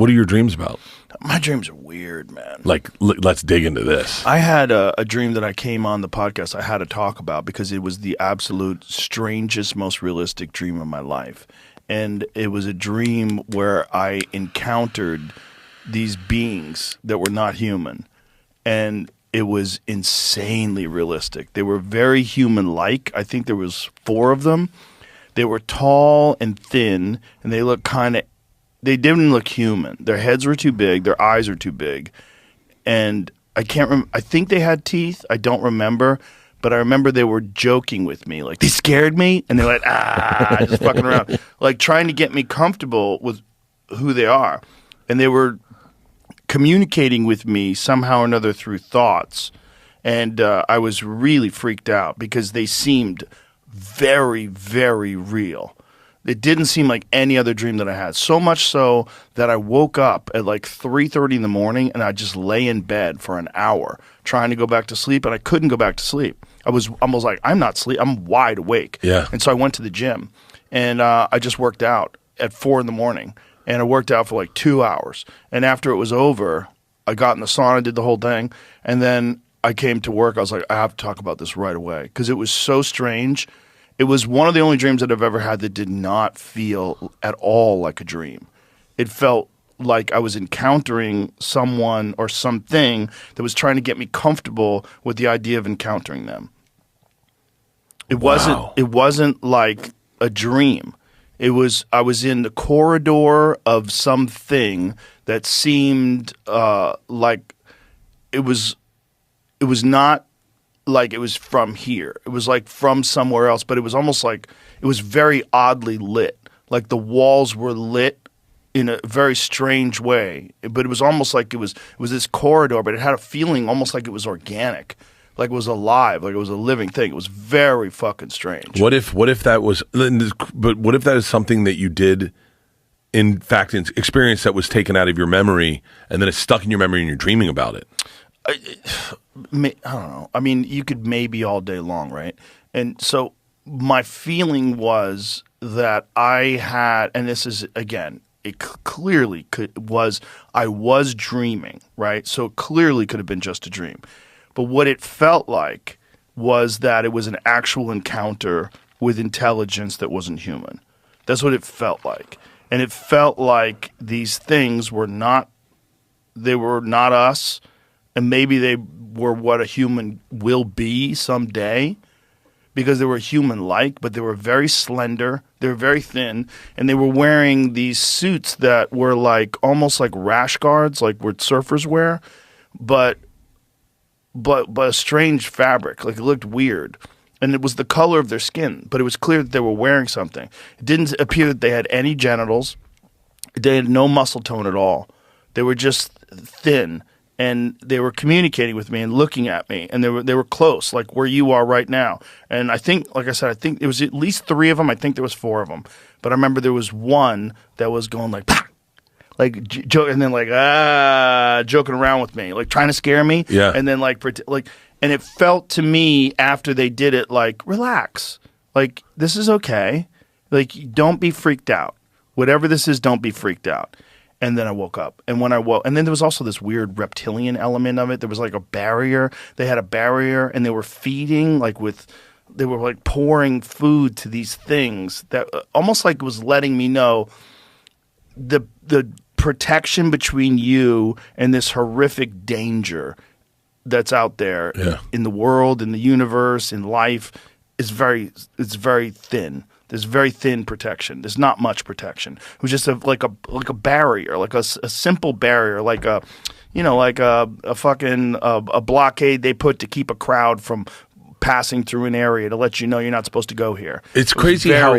What are your dreams about? My dreams are weird, man. Like, let's dig into this. I had a dream that I came on the podcast I had to talk about because it was the absolute strangest, most realistic dream of my life. And it was a dream where I encountered these beings that were not human. And it was insanely realistic. They were very human-like. I think there was 4 of them. They were tall and thin, and they looked they didn't look human. Their heads were too big. Their eyes are too big. And I can't remember. I think they had teeth. I don't remember. But I remember they were joking with me. Like, they scared me, and they're like, just fucking around. Like, trying to get me comfortable with who they are. And they were communicating with me somehow or another through thoughts. And I was really freaked out because they seemed very, very real. It didn't seem like any other dream that I had. So much so that I woke up at like 3:30 in the morning and I just lay in bed for an hour trying to go back to sleep, and I couldn't go back to sleep. I was almost like, I'm not sleep. I'm wide awake. Yeah. And so I went to the gym, and I just worked out at 4 in the morning, and I worked out for like 2 hours. And after it was over, I got in the sauna, did the whole thing, and then I came to work. I was like, I have to talk about this right away because it was so strange. It was one of the only dreams that I've ever had that did not feel at all like a dream. It felt like I was encountering someone or something that was trying to get me comfortable with the idea of encountering them. It wasn't like a dream. I was in the corridor of something that seemed like it was not like it was from here. It was like from somewhere else, but it was almost like it was very oddly lit. Like the walls were lit in a very strange way, but it was almost like it was this corridor, but it had a feeling almost like it was organic, like it was alive, like it was a living thing. It was very fucking strange. What if that was, but what if that is something that you did, in fact, an experience that was taken out of your memory and then it's stuck in your memory and you're dreaming about it? I don't know. I mean, you could maybe all day long, right? And so my feeling was that I had, and this is, again, it clearly I was dreaming, right? So it clearly could have been just a dream. But what it felt like was that it was an actual encounter with intelligence that wasn't human. That's what it felt like. And it felt like these things were not us. And maybe they were what a human will be someday because they were human-like, but they were very slender, they were very thin, and they were wearing these suits that were like almost like rash guards, like what surfers wear, but a strange fabric. Like it looked weird. And it was the color of their skin, but it was clear that they were wearing something. It didn't appear that they had any genitals. They had no muscle tone at all. They were just thin. And they were communicating with me and looking at me, and they were close, like where you are right now. And I think, like I said, I think it was at least 3 of them. I think there was 4 of them, but I remember there was one that was going like, and then like joking around with me, like trying to scare me. Yeah. And then and it felt to me after they did it like, relax, like this is okay, like don't be freaked out. Whatever this is, don't be freaked out. And then I woke up. And when I woke, and then there was also this weird reptilian element of it. There was like a barrier. They had a barrier, and they were feeding, they were like pouring food to these things that almost like was letting me know the protection between you and this horrific danger that's out there in the world, in the universe, in life it's very thin. There's very thin protection. There's not much protection. It was just like a barrier, like a simple barrier, like a fucking blockade they put to keep a crowd from passing through an area to let you know you're not supposed to go here. It's crazy how